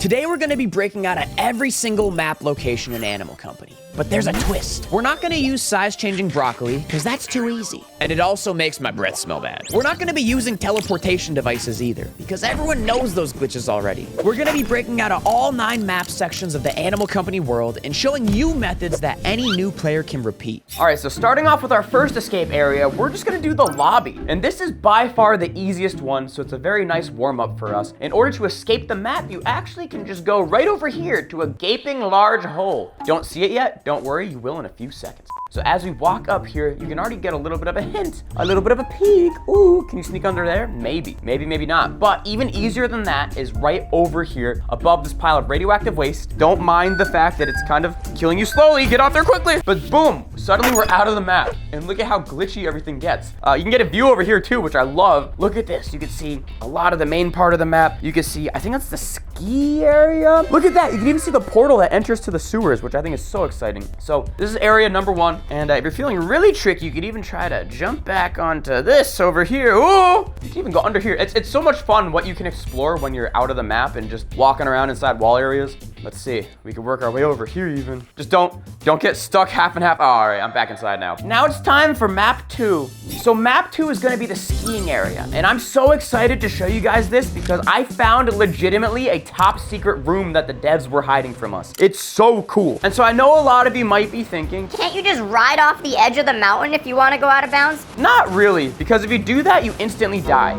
Today we're going to be breaking out of every single map location in Animal Company. But there's a twist. We're not going to use size-changing broccoli, because that's too easy. And it also makes my breath smell bad. We're not going to be using teleportation devices either, because everyone knows those glitches already. We're going to be breaking out of all 9 map sections of the Animal Company world and showing you methods that any new player can repeat. All right, so starting off with our first escape area, we're just going to do the lobby. And this is by far the easiest one, so it's a very nice warm-up for us. In order to escape the map, you actually can just go right over here to a gaping large hole. Don't see it yet? Don't worry, you will in a few seconds. So as we walk up here, you can already get a little bit of a hint, a little bit of a peek. Ooh, can you sneak under there? Maybe, maybe not. But even easier than that is right over here above this pile of radioactive waste. Don't mind the fact that it's kind of killing you slowly. Get off there quickly. But boom, suddenly we're out of the map. And look at how glitchy everything gets. You can get a view over here too, which I love. Look at this. You can see a lot of the main part of the map. You can see, I think that's the ski area. Look at that. You can even see the portal that enters to the sewers, which I think is so exciting. So this is area number 1. And if you're feeling really tricky, you could even try to jump back onto this over here. Ooh, you can even go under here. It's so much fun what you can explore when you're out of the map and just walking around inside wall areas. Let's see, we can work our way over here even. Just don't get stuck half and half. Oh, all right, I'm back inside now. Now it's time for map 2. So map 2 is gonna be the skiing area. And I'm so excited to show you guys this because I found legitimately a top secret room that the devs were hiding from us. It's so cool. And so I know a lot of you might be thinking, can't you just ride off the edge of the mountain if you want to go out of bounds? Not really, because if you do that, you instantly die,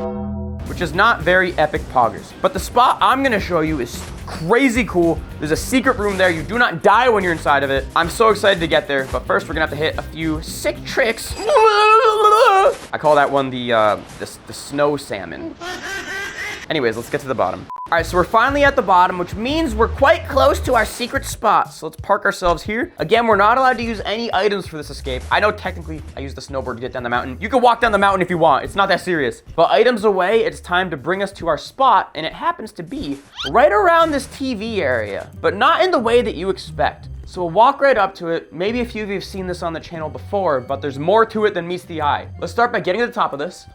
which is not very epic poggers. But the spot I'm gonna show you is crazy cool. There's a secret room there. You do not die when you're inside of it. I'm so excited to get there, but first we're gonna have to hit a few sick tricks. I call that one the snow salmon. Anyways, let's get to the bottom. All right, so we're finally at the bottom, which means we're quite close to our secret spot. So let's park ourselves here. Again, we're not allowed to use any items for this escape. I know technically I used the snowboard to get down the mountain. You can walk down the mountain if you want. It's not that serious. But items away, it's time to bring us to our spot, and it happens to be right around this TV area, but not in the way that you expect. So we'll walk right up to it. Maybe a few of you have seen this on the channel before, but there's more to it than meets the eye. Let's start by getting to the top of this.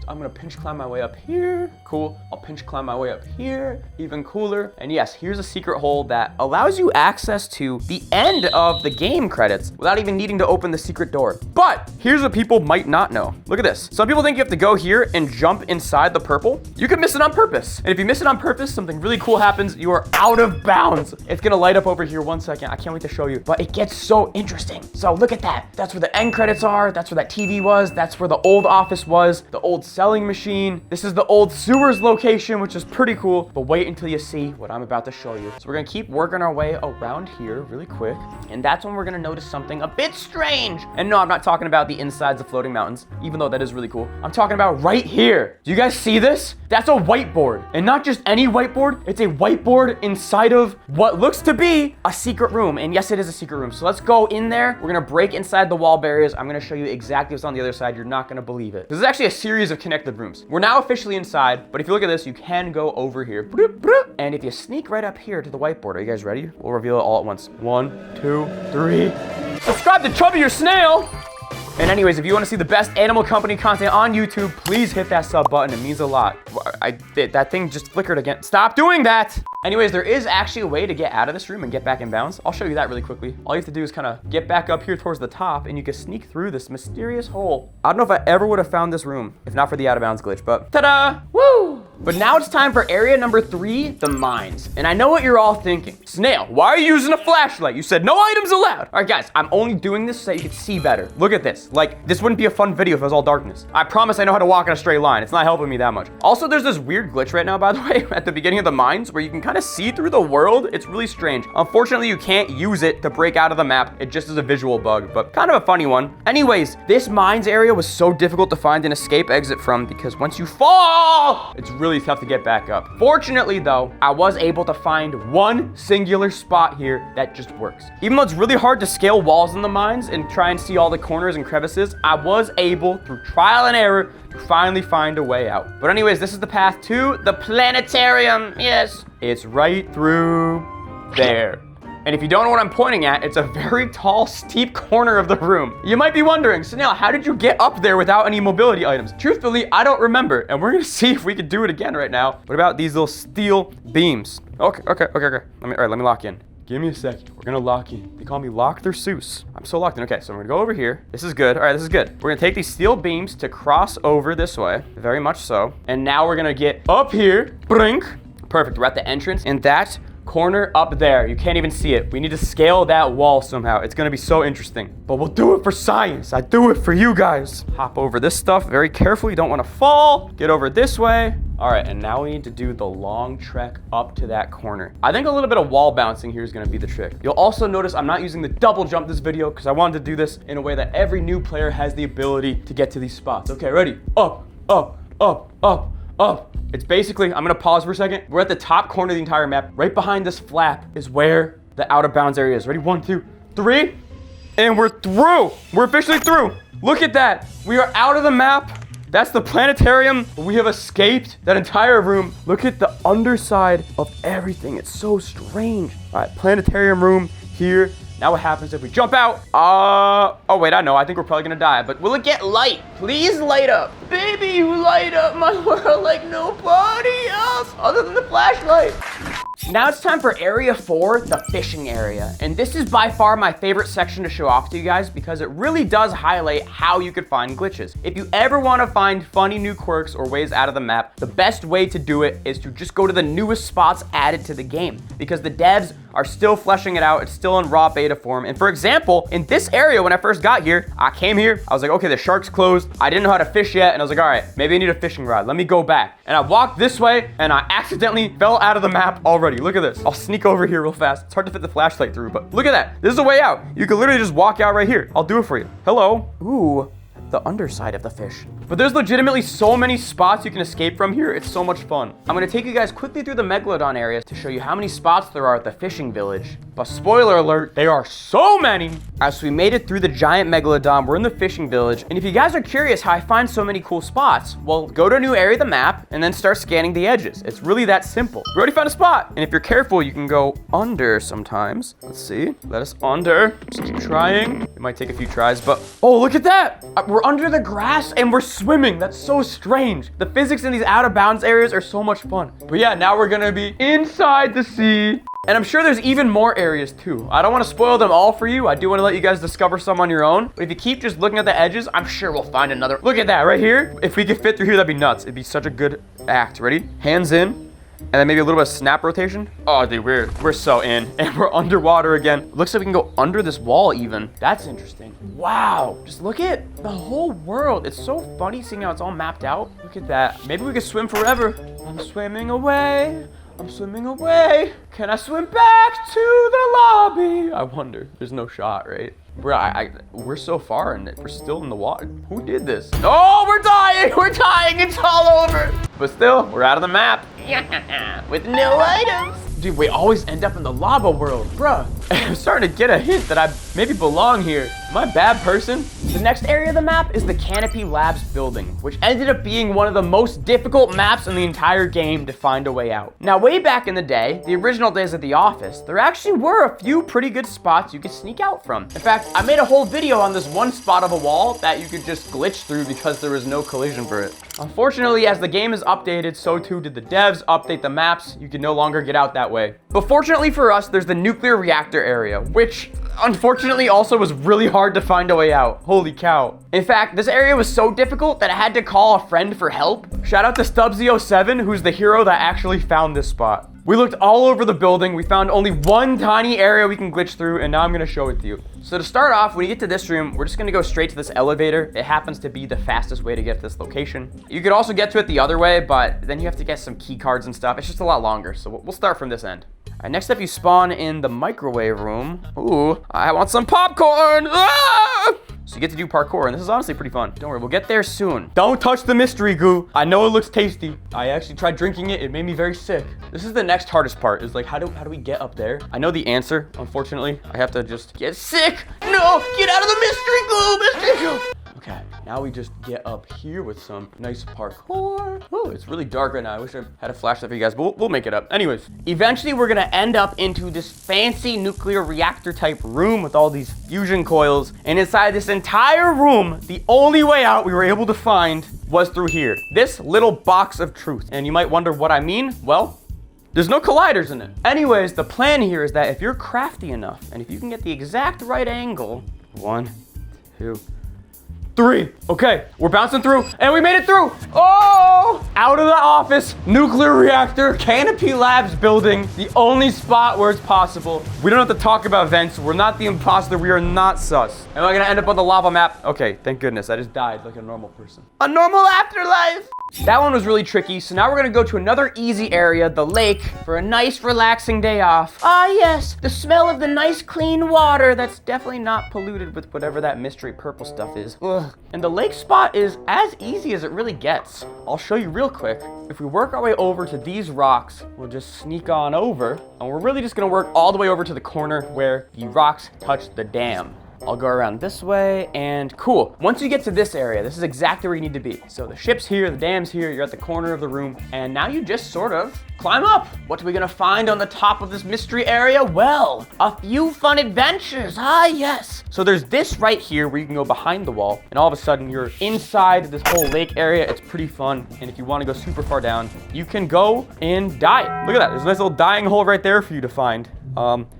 I'm gonna pinch climb my way up here. Cool, I'll pinch climb my way up here. Even cooler. And yes, here's a secret hole that allows you access to the end of the game credits without even needing to open the secret door. But here's what people might not know. Look at this. Some people think you have to go here and jump inside the purple. You can miss it on purpose. And if you miss it on purpose, something really cool happens. You are out of bounds. It's gonna light up over here 1 second. I can't wait to show you, but it gets so interesting. So look at that. That's where the end credits are. That's where that TV was. That's where the old office was. The old selling machine. This is the old sewers location, which is pretty cool, but wait until you see what I'm about to show you. So we're gonna keep working our way around here really quick, and that's when we're gonna notice something a bit strange. And no, I'm not talking about the insides of floating mountains, even though that is really cool. I'm talking about right here. Do you guys see this? That's a whiteboard, and not just any whiteboard. It's a whiteboard inside of what looks to be a secret room, and yes, it is a secret room. So let's go in there. We're gonna break inside the wall barriers. I'm gonna show you exactly what's on the other side. You're not gonna believe it. This is actually a series of connected rooms. We're now officially inside, but if you look at this, you can go over here. And if you sneak right up here to the whiteboard, are you guys ready? We'll reveal it all at once. 1, 2, 3. Subscribe to ChubbierSnail! And anyways, if you want to see the best Animal Company content on YouTube, please hit that sub button. It means a lot. That thing just flickered again. Stop doing that! Anyways, there is actually a way to get out of this room and get back in bounds. I'll show you that really quickly. All you have to do is kind of get back up here towards the top, and you can sneak through this mysterious hole. I don't know if I ever would have found this room if not for the out of bounds glitch, but ta-da! Woo! But now it's time for area number 3, the mines. And I know what you're all thinking. Snail, why are you using a flashlight? You said no items allowed. All right, guys, I'm only doing this so that you can see better. Look at this. Like, this wouldn't be a fun video if it was all darkness. I promise I know how to walk in a straight line. It's not helping me that much. Also, there's this weird glitch right now, by the way, at the beginning of the mines where you can kind of see through the world. It's really strange. Unfortunately, you can't use it to break out of the map. It just is a visual bug, but kind of a funny one. Anyways, this mines area was so difficult to find an escape exit from because once you fall, it's really tough to get back up. Fortunately though, I was able to find one singular spot here that just works. Even though it's really hard to scale walls in the mines and try and see all the corners and crevices, I was able, through trial and error, to finally find a way out. But anyways, this is the path to the planetarium. Yes, it's right through there. And if you don't know what I'm pointing at, it's a very tall, steep corner of the room. You might be wondering, SNAIL, how did you get up there without any mobility items? Truthfully, I don't remember, and we're gonna see if we can do it again right now. What about these little steel beams? Okay. All right, let me lock in. Give me a second. We're gonna lock in. They call me Locked or Seuss. I'm so locked in. Okay, so I'm gonna go over here. This is good. All right, this is good. We're gonna take these steel beams to cross over this way. Very much so. And now we're gonna get up here. Brink. Perfect. We're at the entrance. And that corner up there, you can't even see it. We need to scale that wall somehow. It's gonna be so interesting. But we'll do it for science. I do it for you guys. Hop over this stuff very carefully. You don't wanna fall. Get over this way. All right, and now we need to do the long trek up to that corner. I think a little bit of wall bouncing here is gonna be the trick. You'll also notice I'm not using the double jump this video because I wanted to do this in a way that every new player has the ability to get to these spots. Okay, ready? Up, up, up, up, up. It's basically, I'm gonna pause for a second. We're at the top corner of the entire map. Right behind this flap is where the out of bounds area is. Ready? 1, 2, 3. And we're through. We're officially through. Look at that. We are out of the map. That's the planetarium. We have escaped that entire room. Look at the underside of everything. It's so strange. All right, planetarium room here. Now what happens if we jump out? Oh wait, I know. I think we're probably gonna die, but will it get light? Please light up. Baby, you light up my world like nobody else other than the flashlight. Now it's time for area 4, the fishing area. And this is by far my favorite section to show off to you guys because it really does highlight how you could find glitches. If you ever want to find funny new quirks or ways out of the map, the best way to do it is to just go to the newest spots added to the game because the devs are still fleshing it out. It's still in raw beta form. And for example, in this area, when I first got here, I came here, I was like, okay, the shark's closed. I didn't know how to fish yet. And I was like, all right, maybe I need a fishing rod. Let me go back. And I walked this way and I accidentally fell out of the map already. Look at this. I'll sneak over here real fast. It's hard to fit the flashlight through, but look at that. This is a way out. You can literally just walk out right here. I'll do it for you. Hello. Ooh, the underside of the fish. But there's legitimately so many spots you can escape from here. It's so much fun. I'm gonna take you guys quickly through the Megalodon area to show you how many spots there are at the fishing village. But spoiler alert, there are so many. As we made it through the giant Megalodon, we're in the fishing village. And if you guys are curious how I find so many cool spots, well, go to a new area of the map and then start scanning the edges. It's really that simple. We already found a spot. And if you're careful, you can go under sometimes. Let's see, let us under. Just keep trying. It might take a few tries, but oh, look at that. We're under the grass and we're swimming. That's so strange. The physics in these out of bounds areas are so much fun. But yeah, now we're gonna be inside the sea. And I'm sure there's even more areas too. I don't want to spoil them all for you. I do want to let you guys discover some on your own. But if you keep just looking at the edges, I'm sure we'll find another. Look at that right here. If we could fit through here, that'd be nuts. It'd be such a good act. Ready? Hands in. And then maybe a little bit of snap rotation. Oh, dude, we're so in. And we're underwater again. Looks like we can go under this wall even. That's interesting. Wow. Just look at the whole world. It's so funny seeing how it's all mapped out. Look at that. Maybe we could swim forever. I'm swimming away. I'm swimming away. Can I swim back to the lobby? I wonder. There's no shot, right? Bro, we're so far and we're still in the water. Who did this? Oh, we're dying. We're dying. It's all over. But still, we're out of the map. With no items. Dude, we always end up in the lava world. Bruh, I'm starting to get a hint that I maybe belong here. Am I a bad person? The next area of the map is the Canopy Labs building, which ended up being one of the most difficult maps in the entire game to find a way out. Now, way back in the day, the original days at the office, there actually were a few pretty good spots you could sneak out from. In fact, I made a whole video on this one spot of a wall that you could just glitch through because there was no collision for it. Unfortunately, as the game is updated, so too did the devs update the maps. You can no longer get out that way. But fortunately for us, there's the nuclear reactor area, which unfortunately also was really hard to find a way out. Holy cow. In fact, this area was so difficult that I had to call a friend for help. Shout out to Stubbsy07, who's the hero that actually found this spot. We looked all over the building. We found only one tiny area we can glitch through, and now I'm gonna show it to you. So to start off, when you get to this room, we're just gonna go straight to this elevator. It happens to be the fastest way to get to this location. You could also get to it the other way, but then you have to get some key cards and stuff. It's just a lot longer, so we'll start from this end. All right, next up, you spawn in the microwave room. Ooh, I want some popcorn. Ah! So you get to do parkour, and this is honestly pretty fun. Don't worry, we'll get there soon. Don't touch the mystery goo. I know it looks tasty. I actually tried drinking it. It made me very sick. This is the next hardest part, is like, how do we get up there? I know the answer, unfortunately. I have to just get sick. No, get out of the mystery goo, mystery goo. Okay, Now we just get up here with some nice parkour. Oh, it's really dark right now. I wish I had a flashlight for you guys, but we'll make it up. Anyways, eventually we're gonna end up into this fancy nuclear reactor type room with all these fusion coils. And inside this entire room, the only way out we were able to find was through here. This little box of truth. And you might wonder what I mean. Well, there's no colliders in it. Anyways, the plan here is that if you're crafty enough, and if you can get the exact right angle, 1, 2, 3. Okay, we're bouncing through, and we made it through. Oh, out of the office, nuclear reactor, Canopy Labs building, the only spot where it's possible. We don't have to talk about vents. We're not the imposter. We are not sus. Am I gonna end up on the lava map? Okay, thank goodness. I just died like a normal person. A normal afterlife. That one was really tricky, so now we're gonna go to another easy area, the lake, for a nice relaxing day off. Ah yes, the smell of the nice clean water that's definitely not polluted with whatever that mystery purple stuff is. Ugh. And the lake spot is as easy as it really gets. I'll show you real quick. If we work our way over to these rocks, we'll just sneak on over, and we're really just gonna work all the way over to the corner where the rocks touch the dam. I'll go around this way, and cool. Once you get to this area, this is exactly where you need to be. So the ship's here, the dam's here, you're at the corner of the room, and now you just sort of climb up. What are we gonna find on the top of this mystery area? Well, a few fun adventures, ah yes. So there's this right here where you can go behind the wall, and all of a sudden you're inside this whole lake area. It's pretty fun, and if you wanna go super far down, you can go and die. Look at that, there's a nice little dying hole right there for you to find.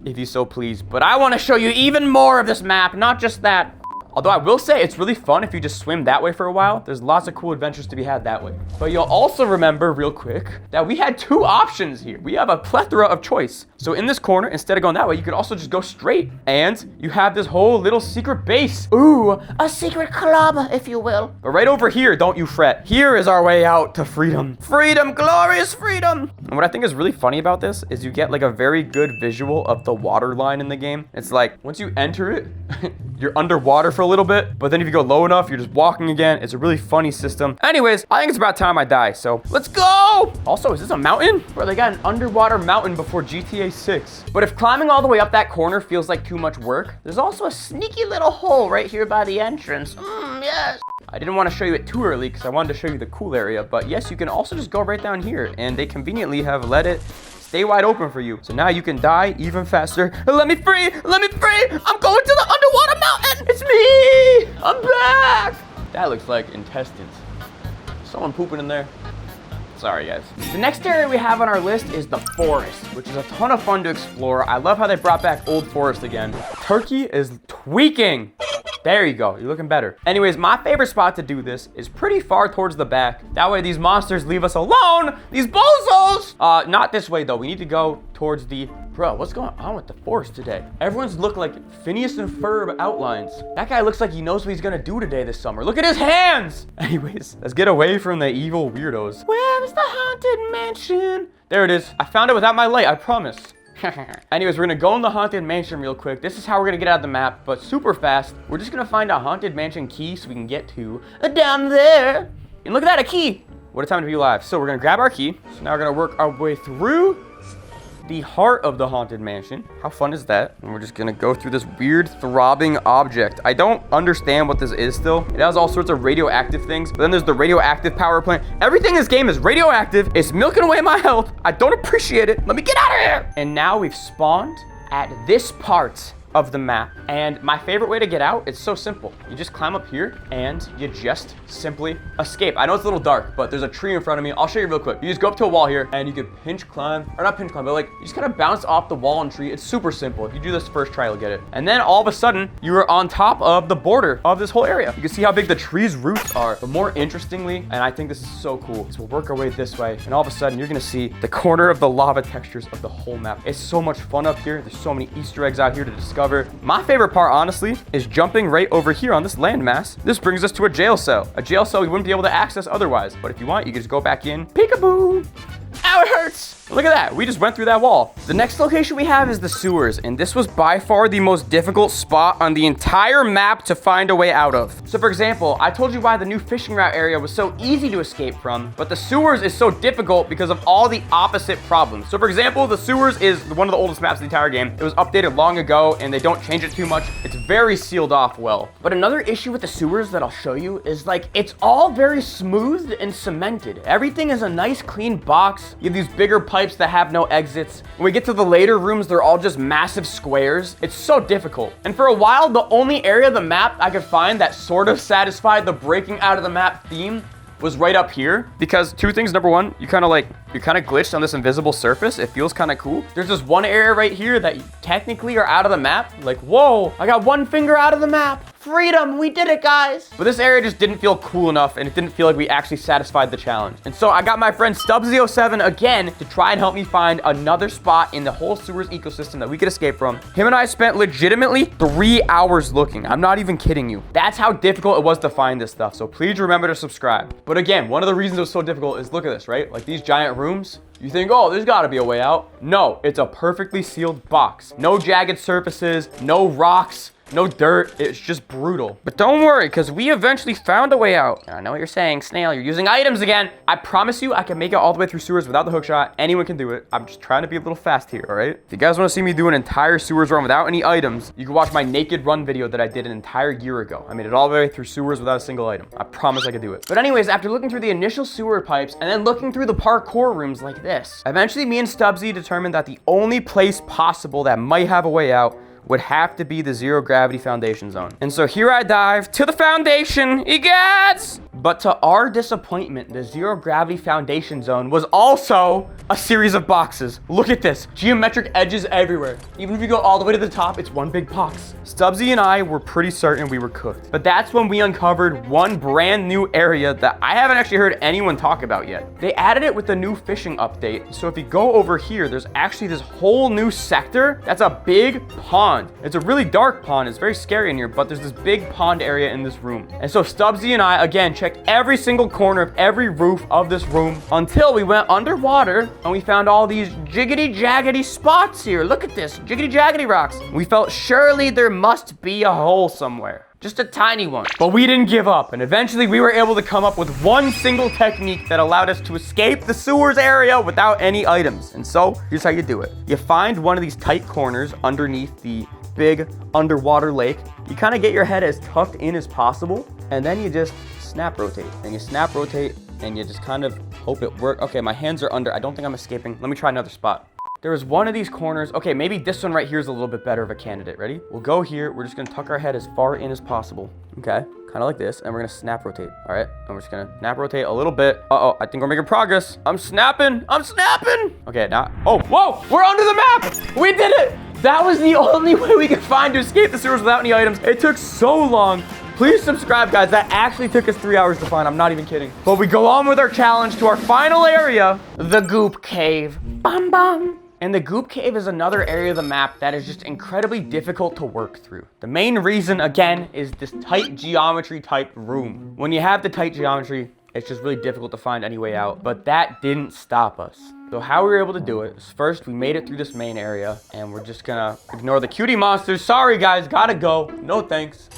If you so please. But I want to show you even more of this map, not just that. Although I will say it's really fun if you just swim that way for a while. There's lots of cool adventures to be had that way. But you'll also remember real quick that we had 2 options here. We have a plethora of choice. So in this corner, instead of going that way, you could also just go straight. And you have this whole little secret base. Ooh, a secret club, if you will. But right over here, don't you fret. Here is our way out to freedom. Freedom, glorious freedom. And what I think is really funny about this is you get like a very good visual of the water line in the game. It's like, once you enter it, you're underwater for a little bit, but then if you go low enough, you're just walking again. It's a really funny system. Anyways, I think it's about time I die, so let's go! Also, is this a mountain? Bro, they got an underwater mountain before GTA 6. But if climbing all the way up that corner feels like too much work, there's also a sneaky little hole right here by the entrance. Yes! I didn't want to show you it too early because I wanted to show you the cool area, but yes, you can also just go right down here, and they conveniently have let it stay wide open for you. So now you can die even faster. Let me free! Let me free! I'm going to the underwater mountain! It's me! I'm back! That looks like intestines. Someone pooping in there. Sorry, guys. The next area we have on our list is the forest, which is a ton of fun to explore. I love how they brought back Old Forest again. Turkey is tweaking. There you go, you're looking better. Anyways, my favorite spot to do this is pretty far towards the back. That way these monsters leave us alone, these bozos! Not this way though, we need to go towards the, bro, what's going on with the forest today? Everyone's look like Phineas and Ferb outlines. That guy looks like he knows what he's gonna do today this summer. Look at his hands! Anyways, let's get away from the evil weirdos. Where's the haunted mansion? There it is. I found it without my light, I promise. Anyways, we're gonna go in the haunted mansion real quick. This is how we're gonna get out of the map, but super fast. We're just gonna find a haunted mansion key so we can get to down there. And look at that, a key. What a time to be alive. So we're gonna grab our key. So now we're gonna work our way through the heart of the haunted mansion. How fun is that? And we're just gonna go through this weird throbbing object. I don't understand what this is still. It has all sorts of radioactive things, but then there's the radioactive power plant. Everything in this game is radioactive. It's milking away my health. I don't appreciate it. Let me get out of here. And now we've spawned at this part of the map. And my favorite way to get out, it's so simple. You just climb up here and you just simply escape. I know it's a little dark, but there's a tree in front of me. I'll show you real quick. You just go up to a wall here and you can pinch climb, or not pinch climb, but like you just kind of bounce off the wall and tree. It's super simple. If you do this first try, you'll get it. And then all of a sudden you are on top of the border of this whole area. You can see how big the tree's roots are. But more interestingly, and I think this is so cool, is we'll work our way this way and all of a sudden you're gonna see the corner of the lava textures of the whole map. It's so much fun up here. There's so many Easter eggs out here to discover. My favorite part, honestly, is jumping right over here on this landmass. This brings us to a jail cell we wouldn't be able to access otherwise. But if you want, you can just go back in. Peekaboo! Ow, it hurts. Look at that. We just went through that wall. The next location we have is the sewers, and this was by far the most difficult spot on the entire map to find a way out of. So for example, I told you why the new fishing route area was so easy to escape from, but the sewers is so difficult because of all the opposite problems. So for example, the sewers is one of the oldest maps in the entire game. It was updated long ago, and they don't change it too much. It's very sealed off well. But another issue with the sewers that I'll show you is like, it's all very smooth and cemented. Everything is a nice clean box. You have these bigger pipes that have no exits. When we get to the later rooms, they're all just massive squares. It's so difficult. And for a while, the only area of the map I could find that sort of satisfied the breaking out of the map theme was right up here, because two things. Number one, you're kind of glitched on this invisible surface. It feels kind of cool. There's this one area right here that you technically are out of the map. Like, whoa, I got one finger out of the map. Freedom, we did it, guys. But this area just didn't feel cool enough, and it didn't feel like we actually satisfied the challenge. And so I got my friend Stubbsy07 again to try and help me find another spot in the whole sewers ecosystem that we could escape from. Him and I spent legitimately 3 hours looking. I'm not even kidding you. That's how difficult it was to find this stuff. So please remember to subscribe. But again, one of the reasons it was so difficult is, look at this, right? Like these giant rooms. You think, oh, there's gotta be a way out. No, it's a perfectly sealed box. No jagged surfaces, no rocks, no dirt. It's just brutal. But don't worry, because we eventually found a way out. And I know what you're saying, Snail, you're using items again. I promise you I can make it all the way through sewers without the hook shot. Anyone can do it. I'm just trying to be a little fast here, all right? If you guys want to see me do an entire sewers run without any items, you can watch my naked run video that I did an entire year ago. I made it all the way through sewers without a single item. I promise I could do it. But anyways, after looking through the initial sewer pipes and then looking through the parkour rooms like this, eventually me and Stubbsy determined that the only place possible that might have a way out would have to be the zero gravity foundation zone. And so here I dive to the foundation, egads! But to our disappointment, the zero gravity foundation zone was also a series of boxes. Look at this, geometric edges everywhere. Even if you go all the way to the top, it's one big box. Stubbsy and I were pretty certain we were cooked. But that's when we uncovered one brand new area that I haven't actually heard anyone talk about yet. They added it with the new fishing update. So if you go over here, there's actually this whole new sector that's a big pond. It's a really dark pond. It's very scary in here, but there's this big pond area in this room. And so Stubbsy and I, again, checked every single corner of every roof of this room until we went underwater and we found all these jiggity jaggedy spots here. Look at this, jiggity jaggedy rocks. We felt surely there must be a hole somewhere. Just a tiny one. But we didn't give up, and eventually we were able to come up with one single technique that allowed us to escape the sewers area without any items. And so, here's how you do it. You find one of these tight corners underneath the big underwater lake. You kind of get your head as tucked in as possible, and then you just snap rotate. And you snap rotate, and you just kind of hope it works. Okay, my hands are under. I don't think I'm escaping. Let me try another spot. There was one of these corners. Okay, maybe this one right here is a little bit better of a candidate. Ready? We'll go here. We're just gonna tuck our head as far in as possible. Okay, kind of like this. And we're gonna snap rotate. All right, and we're just gonna snap rotate a little bit. Uh-oh, I think we're making progress. I'm snapping. Okay, now, oh, whoa, we're under the map. We did it. That was the only way we could find to escape the sewers without any items. It took so long. Please subscribe, guys. That actually took us 3 hours to find. I'm not even kidding. But we go on with our challenge to our final area, the Goop Cave. Bam, bam. And the Goop Cave is another area of the map that is just incredibly difficult to work through. The main reason, again, is this tight geometry type room. When you have the tight geometry, it's just really difficult to find any way out. But that didn't stop us. So how we were able to do it is first we made it through this main area, and we're just gonna ignore the cutie monsters. Sorry guys, gotta go. No thanks.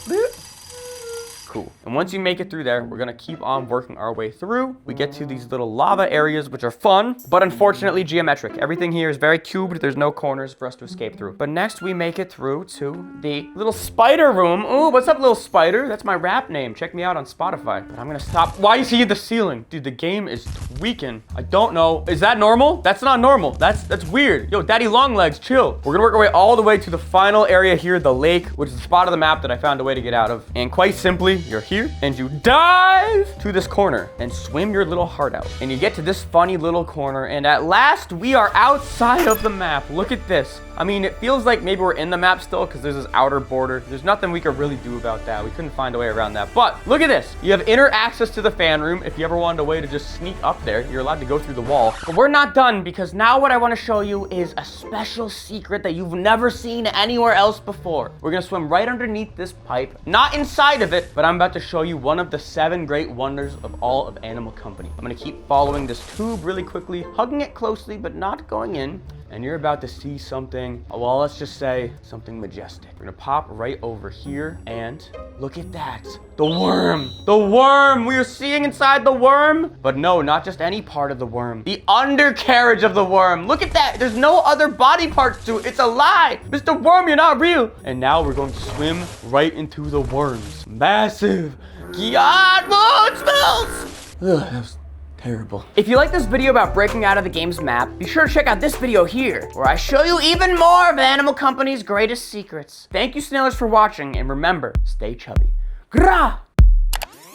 Cool. And once you make it through there, we're gonna keep on working our way through. We get to these little lava areas, which are fun, but unfortunately geometric. Everything here is very cubed. There's no corners for us to escape through. But next we make it through to the little spider room. Ooh, what's up, little spider? That's my rap name. Check me out on Spotify. But I'm gonna stop. Why is he in the ceiling? Dude, the game is tweaking. I don't know. Is that normal? That's not normal. That's weird. Yo, Daddy Longlegs, chill. We're gonna work our way all the way to the final area here, the lake, which is the spot of the map that I found a way to get out of. And quite simply, you're here and you dive to this corner and swim your little heart out. And you get to this funny little corner, and at last we are outside of the map. Look at this. I mean, it feels like maybe we're in the map still because there's this outer border. There's nothing we could really do about that. We couldn't find a way around that. But look at this. You have inner access to the fan room if you ever wanted a way to just sneak up there. there. You're allowed to go through the wall. But we're not done, because now what I want to show you is a special secret that you've never seen anywhere else before. We're gonna swim right underneath this pipe, not inside of it, but I'm about to show you one of the 7 great wonders of all of Animal Company. I'm gonna keep following this tube really quickly, hugging it closely, but not going in. And you're about to see something, well, let's just say something majestic. We're gonna pop right over here, and look at that. The worm! The worm! We are seeing inside the worm. But no, not just any part of the worm. The undercarriage of the worm. Look at that! There's no other body parts to it. It's a lie! Mr. Worm, you're not real! And now we're going to swim right into the worm's massive God, it smells! Ugh, that was terrible. If you like this video about breaking out of the game's map, be sure to check out this video here, where I show you even more of Animal Company's greatest secrets. Thank you, Snailers, for watching, and remember, stay chubby. Grah!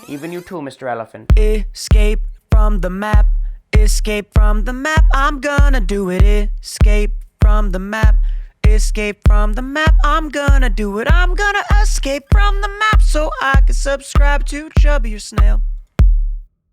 Even you too, Mr. Elephant. Escape from the map. Escape from the map. I'm gonna do it. Escape from the map. Escape from the map. I'm gonna do it. I'm gonna escape from the map so I can subscribe to ChubbierSnail.